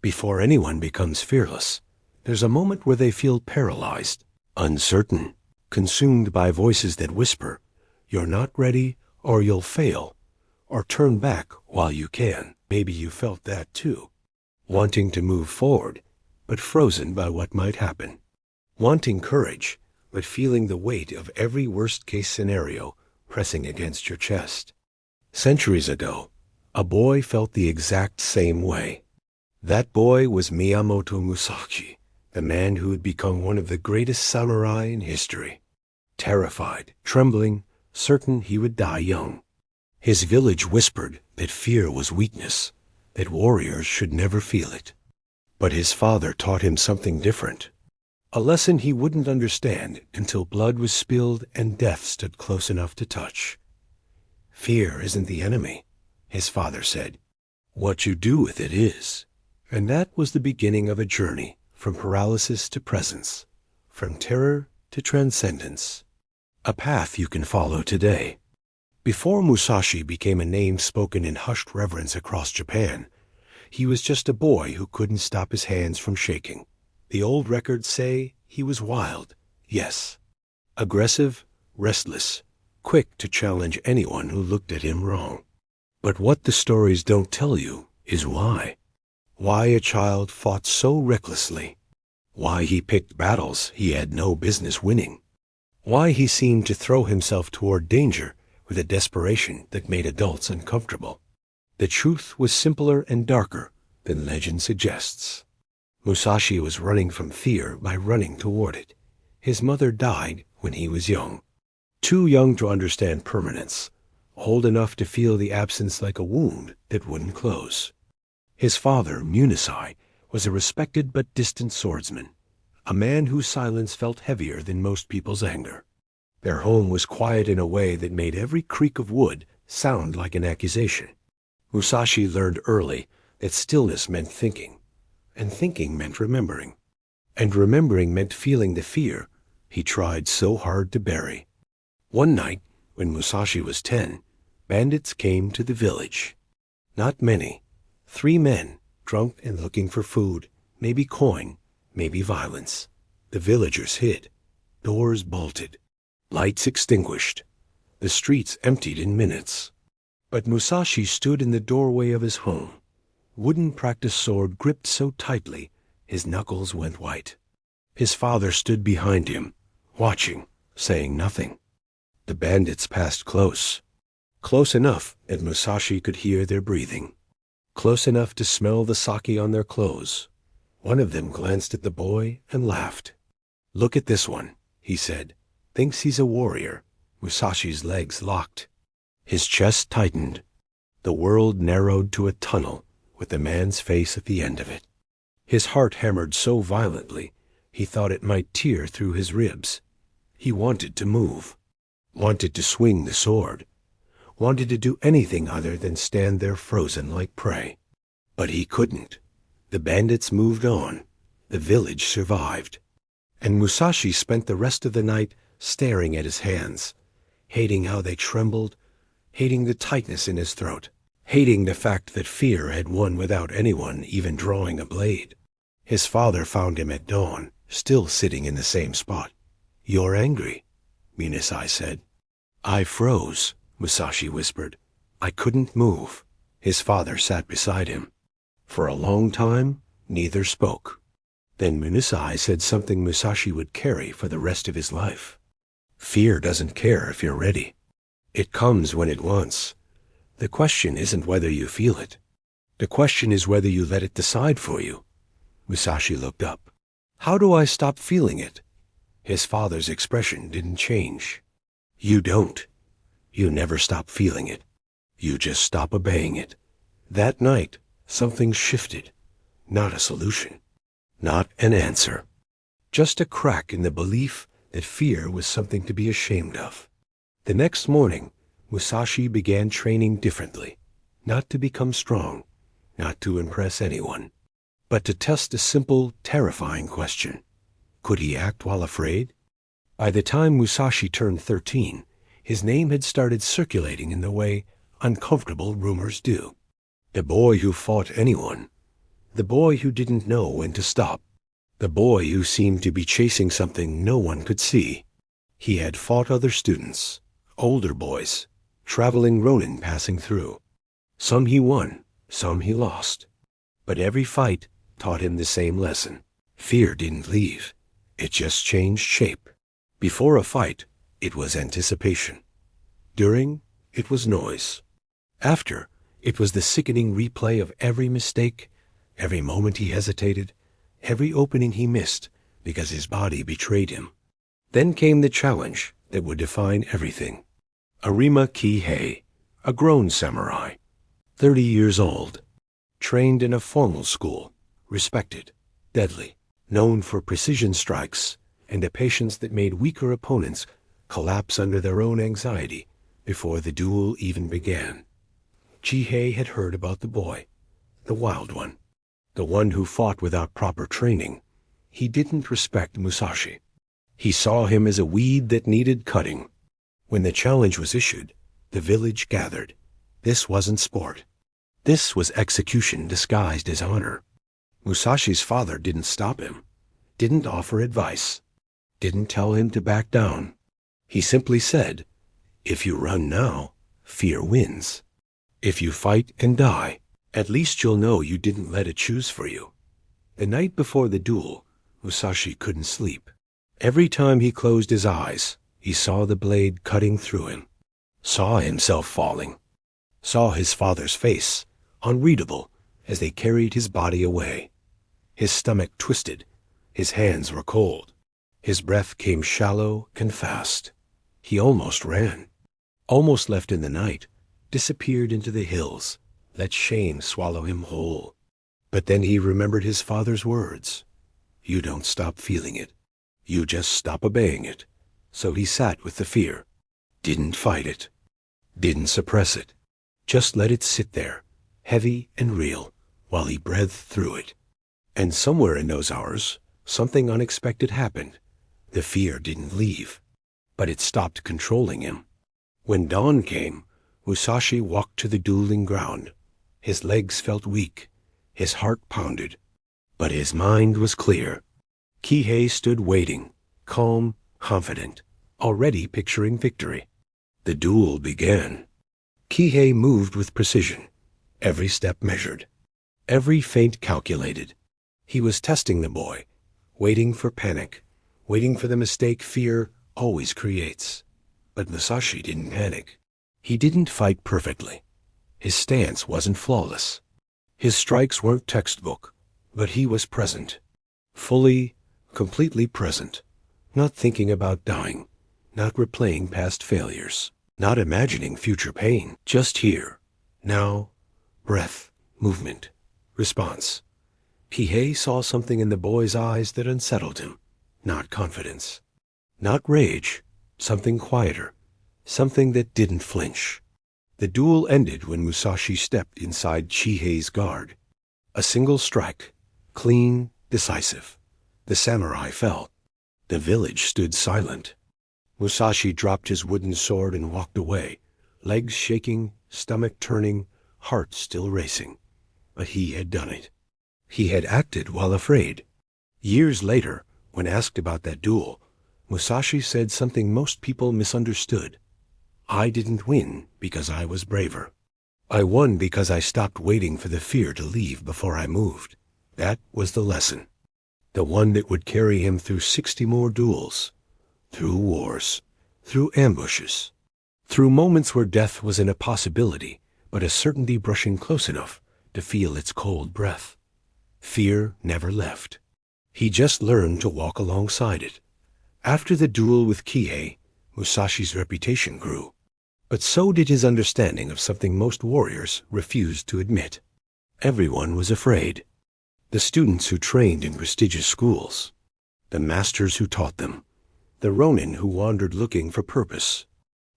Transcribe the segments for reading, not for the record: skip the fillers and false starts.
Before anyone becomes fearless, there's a moment where they feel paralyzed, uncertain, consumed by voices that whisper, "You're not ready," or "You'll fail," or "Turn back while you can." Maybe you felt that too. Wanting to move forward, but frozen by what might happen. Wanting courage, but feeling the weight of every worst-case scenario pressing against your chest. Centuries ago, a boy felt the exact same way. That boy was Miyamoto Musashi, the man who had become one of the greatest samurai in history. Terrified, trembling, certain he would die young. His village whispered that fear was weakness, that warriors should never feel it. But his father taught him something different. A lesson he wouldn't understand until blood was spilled and death stood close enough to touch. Fear isn't the enemy, his father said. What you do with it is. And that was the beginning of a journey from paralysis to presence, from terror to transcendence. A path you can follow today. Before Musashi became a name spoken in hushed reverence across Japan, he was just a boy who couldn't stop his hands from shaking. The old records say he was wild, yes. Aggressive, restless, quick to challenge anyone who looked at him wrong. But what the stories don't tell you is why. Why a child fought so recklessly. Why he picked battles he had no business winning. Why he seemed to throw himself toward danger with a desperation that made adults uncomfortable. The truth was simpler and darker than legend suggests. Musashi was running from fear by running toward it. His mother died when he was young. Too young to understand permanence, old enough to feel the absence like a wound that wouldn't close. His father, Musashi, was a respected but distant swordsman, a man whose silence felt heavier than most people's anger. Their home was quiet in a way that made every creak of wood sound like an accusation. Musashi learned early that stillness meant thinking, and thinking meant remembering, and remembering meant feeling the fear he tried so hard to bury. One night, when Musashi was 10, bandits came to the village. Not many. 3 men, drunk and looking for food, maybe coin, maybe violence. The villagers hid. Doors bolted. Lights extinguished. The streets emptied in minutes. But Musashi stood in the doorway of his home, wooden practice sword gripped so tightly his knuckles went white. His father stood behind him, watching, saying nothing. The bandits passed close. Close enough that Musashi could hear their breathing. Close enough to smell the sake on their clothes. One of them glanced at the boy and laughed. "Look at this one," he said. "Thinks he's a warrior." Musashi's legs locked. His chest tightened. The world narrowed to a tunnel with the man's face at the end of it. His heart hammered so violently he thought it might tear through his ribs. He wanted to move. Wanted to swing the sword. Wanted to do anything other than stand there frozen like prey. But he couldn't. The bandits moved on. The village survived. And Musashi spent the rest of the night staring at his hands, hating how they trembled, hating the tightness in his throat, hating the fact that fear had won without anyone even drawing a blade. His father found him at dawn, still sitting in the same spot. "You're angry," Musashi said. "I froze," Musashi whispered. "I couldn't move." His father sat beside him. For a long time, neither spoke. Then Musashi said something Musashi would carry for the rest of his life. "Fear doesn't care if you're ready. It comes when it wants. The question isn't whether you feel it. The question is whether you let it decide for you." Musashi looked up. "How do I stop feeling it?" His father's expression didn't change. "You don't. You never stop feeling it. You just stop obeying it." That night, something shifted. Not a solution. Not an answer. Just a crack in the belief that fear was something to be ashamed of. The next morning, Musashi began training differently. Not to become strong, not to impress anyone, but to test a simple, terrifying question. Could he act while afraid? By the time Musashi turned 13, his name had started circulating in the way uncomfortable rumors do. The boy who fought anyone. The boy who didn't know when to stop. The boy who seemed to be chasing something no one could see. He had fought other students, older boys, traveling ronin passing through. Some he won, some he lost. But every fight taught him the same lesson. Fear didn't leave. It just changed shape. Before a fight, it was anticipation. During, it was noise. After, it was the sickening replay of every mistake, every moment he hesitated, every opening he missed because his body betrayed him. Then came the challenge that would define everything. Arima Kihei, a grown samurai, 30 years old, trained in a formal school, respected, deadly, known for precision strikes and a patience that made weaker opponents collapse under their own anxiety before the duel even began. Chihei had heard about the boy, the wild one, the one who fought without proper training. He didn't respect Musashi. He saw him as a weed that needed cutting. When the challenge was issued, the village gathered. This wasn't sport. This was execution disguised as honor. Musashi's father didn't stop him, didn't offer advice, didn't tell him to back down. He simply said, "If you run now, fear wins. If you fight and die, at least you'll know you didn't let it choose for you." The night before the duel, Musashi couldn't sleep. Every time he closed his eyes, he saw the blade cutting through him, saw himself falling, saw his father's face, unreadable, as they carried his body away. His stomach twisted, his hands were cold, his breath came shallow and fast. He almost ran, almost left in the night, disappeared into the hills, let shame swallow him whole. But then he remembered his father's words. You don't stop feeling it. You just stop obeying it. So he sat with the fear, didn't fight it, didn't suppress it, just let it sit there, heavy and real, while he breathed through it. And somewhere in those hours, something unexpected happened. The fear didn't leave, but it stopped controlling him. When dawn came, Musashi walked to the dueling ground. His legs felt weak, his heart pounded, but his mind was clear. Kihei stood waiting, calm, confident, already picturing victory. The duel began. Kihei moved with precision, every step measured, every feint calculated. He was testing the boy, waiting for panic, waiting for the mistake fear always creates. But Musashi didn't panic. He didn't fight perfectly. His stance wasn't flawless. His strikes weren't textbook, but he was present, fully, completely present, not thinking about dying, not replaying past failures, not imagining future pain, just here, now, breath, movement, response. Kihei saw something in the boy's eyes that unsettled him, not confidence, not rage, something quieter, something that didn't flinch. The duel ended when Musashi stepped inside Chihei's guard. A single strike, clean, decisive. The samurai fell. The village stood silent. Musashi dropped his wooden sword and walked away, legs shaking, stomach turning, heart still racing. But he had done it. He had acted while afraid. Years later, when asked about that duel, Musashi said something most people misunderstood. I didn't win because I was braver. I won because I stopped waiting for the fear to leave before I moved. That was the lesson. The one that would carry him through 60 more duels, through wars, through ambushes, through moments where death wasn't a possibility, but a certainty brushing close enough to feel its cold breath. Fear never left. He just learned to walk alongside it. After the duel with Kihei, Musashi's reputation grew. But so did his understanding of something most warriors refused to admit. Everyone was afraid. The students who trained in prestigious schools, the masters who taught them, the ronin who wandered looking for purpose,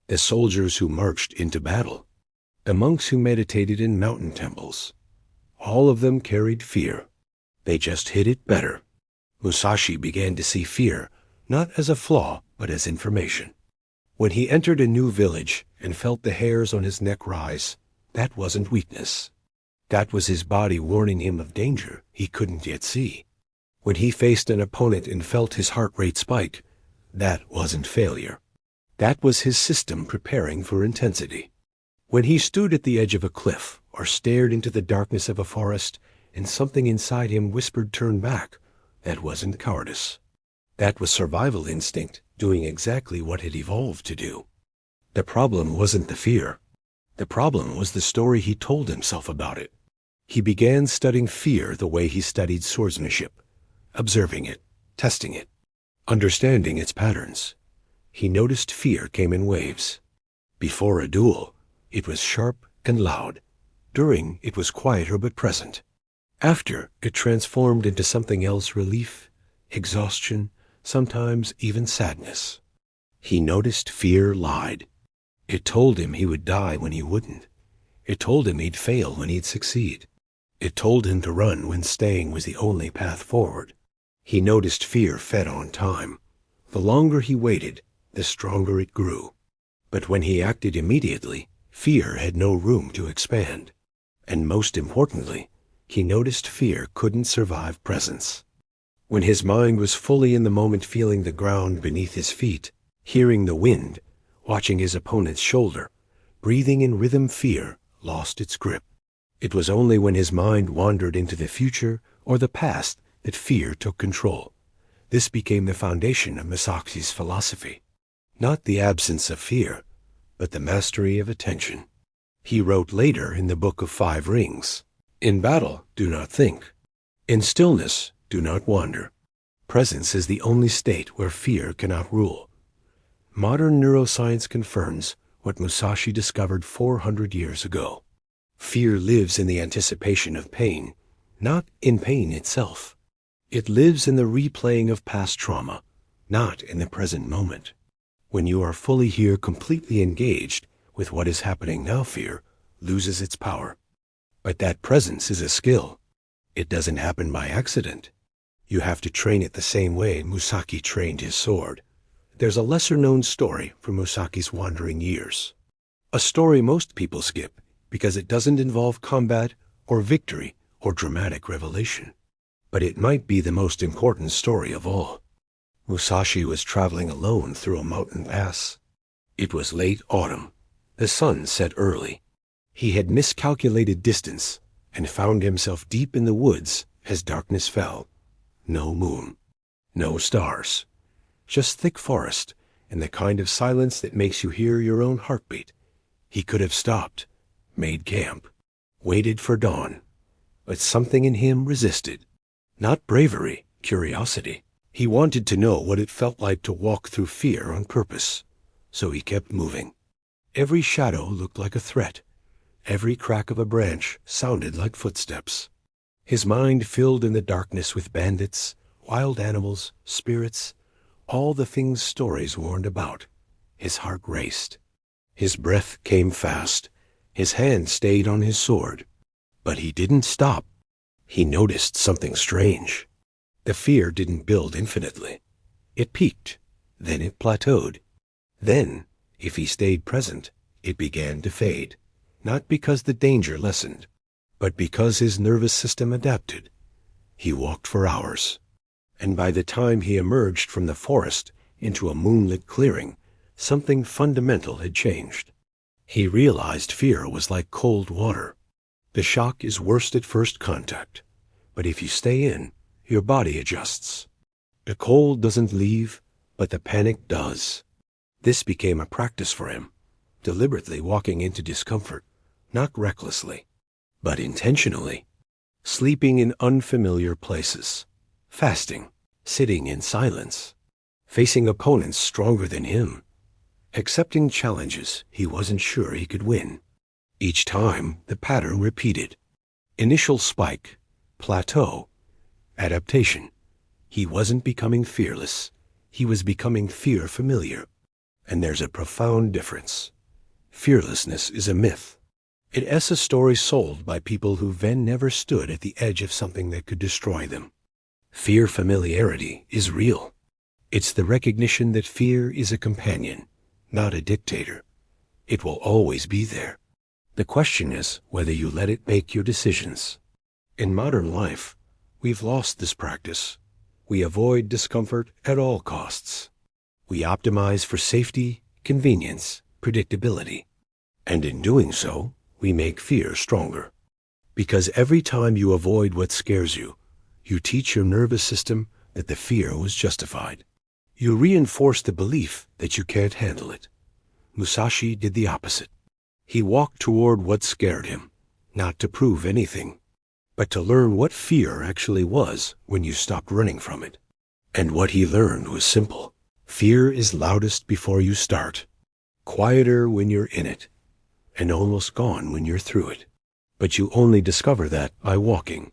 the soldiers who marched into battle, the monks who meditated in mountain temples. All of them carried fear. They just hid it better. Musashi began to see fear not as a flaw, but as information. When he entered a new village and felt the hairs on his neck rise, that wasn't weakness. That was his body warning him of danger he couldn't yet see. When he faced an opponent and felt his heart rate spike, that wasn't failure. That was his system preparing for intensity. When he stood at the edge of a cliff or stared into the darkness of a forest and something inside him whispered turn back, that wasn't cowardice. That was survival instinct doing exactly what it evolved to do. The problem wasn't the fear. The problem was the story he told himself about it. He began studying fear the way he studied swordsmanship, observing it, testing it, understanding its patterns. He noticed fear came in waves. Before a duel, it was sharp and loud. During, it was quieter but present. After, it transformed into something else: relief, exhaustion, sometimes even sadness. He noticed fear lied. It told him he would die when he wouldn't. It told him he'd fail when he'd succeed. It told him to run when staying was the only path forward. He noticed fear fed on time. The longer he waited, the stronger it grew. But when he acted immediately, fear had no room to expand. And most importantly, he noticed fear couldn't survive presence. When his mind was fully in the moment, feeling the ground beneath his feet, hearing the wind, watching his opponent's shoulder, breathing in rhythm, fear lost its grip. It was only when his mind wandered into the future or the past that fear took control. This became the foundation of Musashi's philosophy. Not the absence of fear, but the mastery of attention. He wrote later in the Book of 5 Rings, "In battle, do not think. In stillness, do not wander. Presence is the only state where fear cannot rule." Modern neuroscience confirms what Musashi discovered 400 years ago. Fear lives in the anticipation of pain, not in pain itself. It lives in the replaying of past trauma, not in the present moment. When you are fully here, completely engaged with what is happening now, fear loses its power. But that presence is a skill. It doesn't happen by accident. You have to train it the same way Musashi trained his sword. There's a lesser-known story from Musashi's wandering years. A story most people skip because it doesn't involve combat or victory or dramatic revelation. But it might be the most important story of all. Musashi was traveling alone through a mountain pass. It was late autumn. The sun set early. He had miscalculated distance and found himself deep in the woods as darkness fell. No moon, no stars, just thick forest and the kind of silence that makes you hear your own heartbeat. He could have stopped, made camp, waited for dawn, but something in him resisted. Not bravery, curiosity. He wanted to know what it felt like to walk through fear on purpose, so he kept moving. Every shadow looked like a threat. Every crack of a branch sounded like footsteps. His mind filled in the darkness with bandits, wild animals, spirits, all the things stories warned about. His heart raced. His breath came fast. His hand stayed on his sword. But he didn't stop. He noticed something strange. The fear didn't build infinitely. It peaked, then it plateaued. Then, if he stayed present, it began to fade. Not because the danger lessened, but because his nervous system adapted. He walked for hours, and by the time he emerged from the forest into a moonlit clearing, something fundamental had changed. He realized fear was like cold water. The shock is worst at first contact, but if you stay in, your body adjusts. The cold doesn't leave, but the panic does. This became a practice for him, deliberately walking into discomfort, not recklessly, but intentionally, sleeping in unfamiliar places, fasting, sitting in silence, facing opponents stronger than him, accepting challenges he wasn't sure he could win. Each time, the pattern repeated. Initial spike, plateau, adaptation. He wasn't becoming fearless. He was becoming fear familiar. And there's a profound difference. Fearlessness is a myth. It is a story sold by people who then never stood at the edge of something that could destroy them. Fear familiarity is real. It's the recognition that fear is a companion, not a dictator. It will always be there. The question is whether you let it make your decisions. In modern life, we've lost this practice. We avoid discomfort at all costs. We optimize for safety, convenience, predictability. And in doing so, we make fear stronger. Because every time you avoid what scares you, you teach your nervous system that the fear was justified. You reinforce the belief that you can't handle it. Musashi did the opposite. He walked toward what scared him, not to prove anything, but to learn what fear actually was when you stopped running from it. And what he learned was simple. Fear is loudest before you start, quieter when you're in it, and almost gone when you're through it. But you only discover that by walking.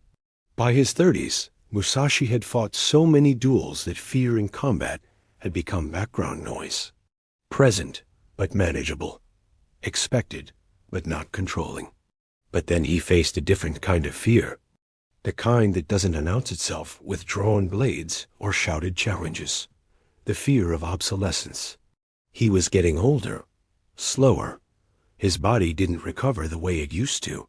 By his 30s, Musashi had fought so many duels that fear in combat had become background noise. Present, but manageable. Expected, but not controlling. But then he faced a different kind of fear. The kind that doesn't announce itself with drawn blades or shouted challenges. The fear of obsolescence. He was getting older, slower. His body didn't recover the way it used to.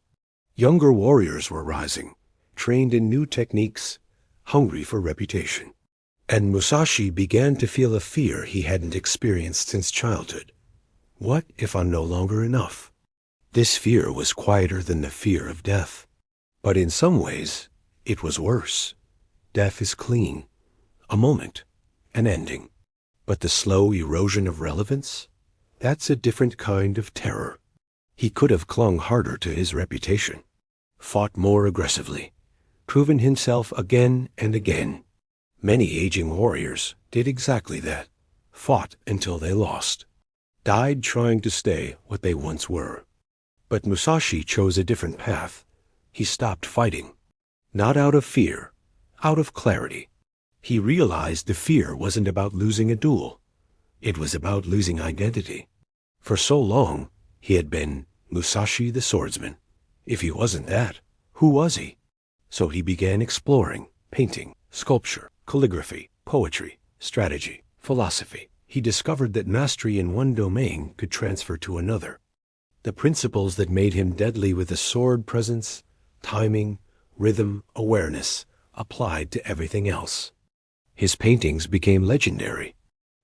Younger warriors were rising, trained in new techniques, hungry for reputation. And Musashi began to feel a fear he hadn't experienced since childhood. What if I'm no longer enough? This fear was quieter than the fear of death. But in some ways, it was worse. Death is clean, a moment, an ending. But the slow erosion of relevance? That's a different kind of terror. He could have clung harder to his reputation, fought more aggressively, proven himself again and again. Many aging warriors did exactly that, fought until they lost, died trying to stay what they once were. But Musashi chose a different path. He stopped fighting, not out of fear, out of clarity. He realized the fear wasn't about losing a duel. It was about losing identity. For so long, he had been Musashi the swordsman. If he wasn't that, who was he? So he began exploring painting, sculpture, calligraphy, poetry, strategy, philosophy. He discovered that mastery in one domain could transfer to another. The principles that made him deadly with a sword presence, timing, rhythm, awareness, applied to everything else. His paintings became legendary.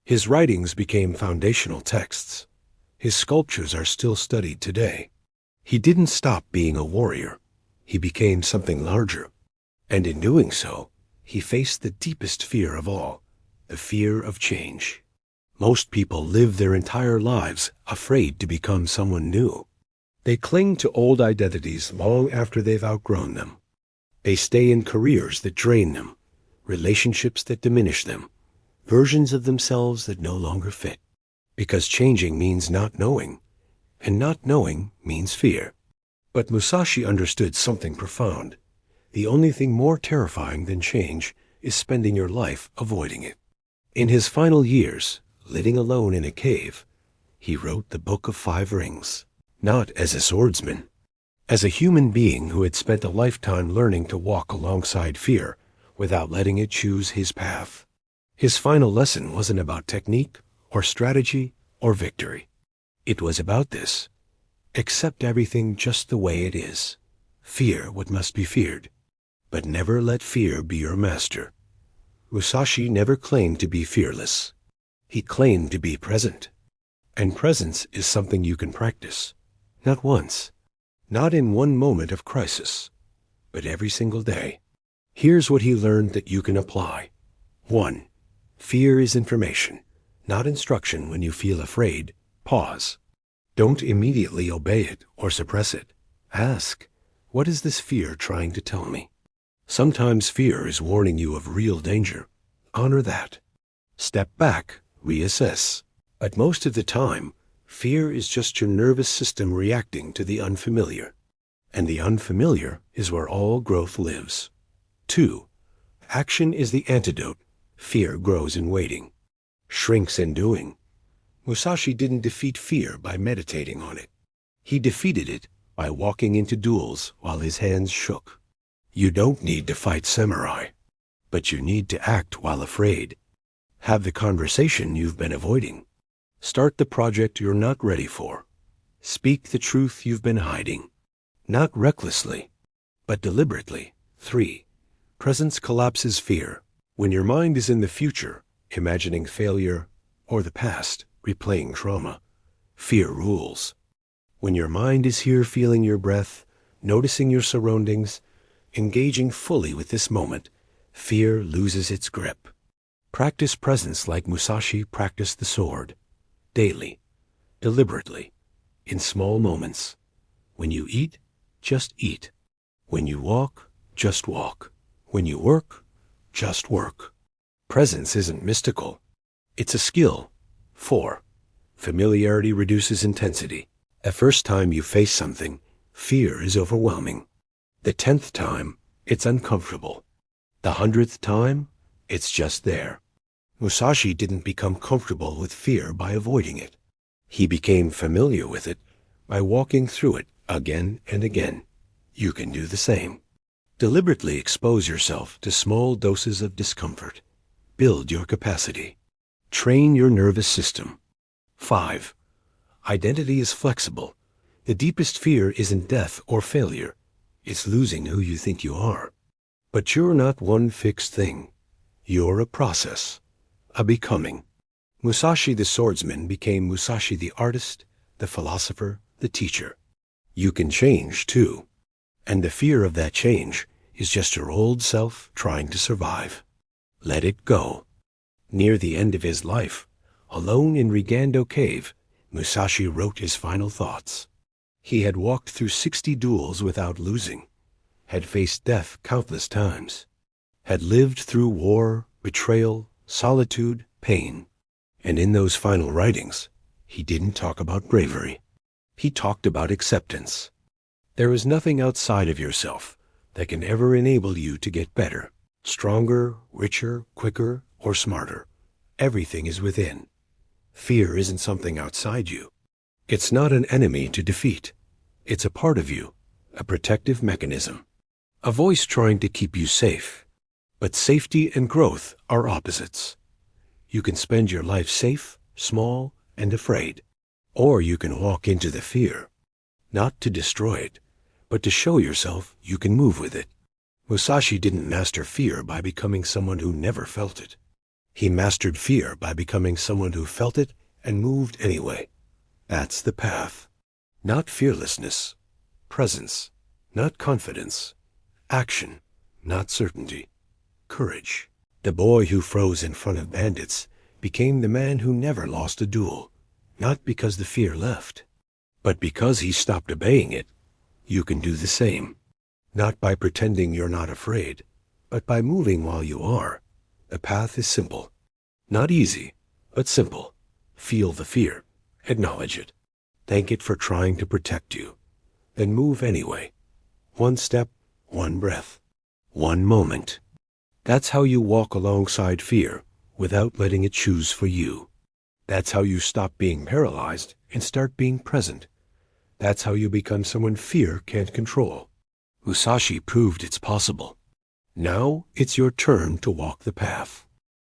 His writings became foundational texts. His sculptures are still studied today. He didn't stop being a warrior. He became something larger. And in doing so, he faced the deepest fear of all, the fear of change. Most people live their entire lives afraid to become someone new. They cling to old identities long after they've outgrown them. They stay in careers that drain them, relationships that diminish them, versions of themselves that no longer fit. Because changing means not knowing, and not knowing means fear. But Musashi understood something profound. The only thing more terrifying than change is spending your life avoiding it. In his final years, living alone in a cave, he wrote the Book of 5 Rings, not as a swordsman, as a human being who had spent a lifetime learning to walk alongside fear without letting it choose his path. His final lesson wasn't about technique or strategy or victory. It was about this. Accept everything just the way it is. Fear what must be feared, but never let fear be your master. Musashi never claimed to be fearless. He claimed to be present. And presence is something you can practice. Not once, not in one moment of crisis, but every single day. Here's what he learned that you can apply. 1. Fear is information, not instruction. When you feel afraid, pause. Don't immediately obey it or suppress it. Ask, what is this fear trying to tell me? Sometimes fear is warning you of real danger. Honor that. Step back, reassess. But most of the time, fear is just your nervous system reacting to the unfamiliar. And the unfamiliar is where all growth lives. 2. Action is the antidote. Fear grows in waiting, shrinks in doing. Musashi didn't defeat fear by meditating on it. He defeated it by walking into duels while his hands shook. You don't need to fight samurai, but you need to act while afraid. Have the conversation you've been avoiding. Start the project you're not ready for. Speak the truth you've been hiding. Not recklessly, but deliberately. 3. Presence collapses fear. When your mind is in the future, imagining failure, or the past, replaying trauma, fear rules. When your mind is here feeling your breath, noticing your surroundings, engaging fully with this moment, fear loses its grip. Practice presence like Musashi practiced the sword. Daily, deliberately, in small moments. When you eat, just eat. When you walk, just walk. When you work, just work. Presence isn't mystical. It's a skill. 4. Familiarity reduces intensity. The first time you face something, fear is overwhelming. The 10th time, it's uncomfortable. The 100th time, it's just there. Musashi didn't become comfortable with fear by avoiding it. He became familiar with it by walking through it again and again. You can do the same. Deliberately expose yourself to small doses of discomfort. Build your capacity. Train your nervous system. 5. Identity is flexible. The deepest fear isn't death or failure. It's losing who you think you are. But you're not one fixed thing. You're a process, a becoming. Musashi the swordsman became Musashi the artist, the philosopher, the teacher. You can change too. And the fear of that change is just your old self trying to survive. Let it go. Near the end of his life, alone in Rigando Cave, Musashi wrote his final thoughts. He had walked through 60 duels without losing, had faced death countless times, had lived through war, betrayal, solitude, pain. And in those final writings, he didn't talk about bravery. He talked about acceptance. There is nothing outside of yourself that can ever enable you to get better, stronger, richer, quicker, or smarter. Everything is within. Fear isn't something outside you. It's not an enemy to defeat. It's a part of you, a protective mechanism, a voice trying to keep you safe. But safety and growth are opposites. You can spend your life safe, small, and afraid. Or you can walk into the fear, not to destroy it, but to show yourself you can move with it. Musashi didn't master fear by becoming someone who never felt it. He mastered fear by becoming someone who felt it and moved anyway. That's the path. Not fearlessness. Presence. Not confidence. Action. Not certainty. Courage. The boy who froze in front of bandits became the man who never lost a duel, not because the fear left, but because he stopped obeying it. You can do the same, not by pretending you're not afraid, but by moving while you are. The path is simple. Not easy, but simple. Feel the fear. Acknowledge it. Thank it for trying to protect you. Then move anyway. One step, one breath, one moment. That's how you walk alongside fear without letting it choose for you. That's how you stop being paralyzed and start being present. That's how you become someone fear can't control. Musashi proved it's possible. Now it's your turn to walk the path.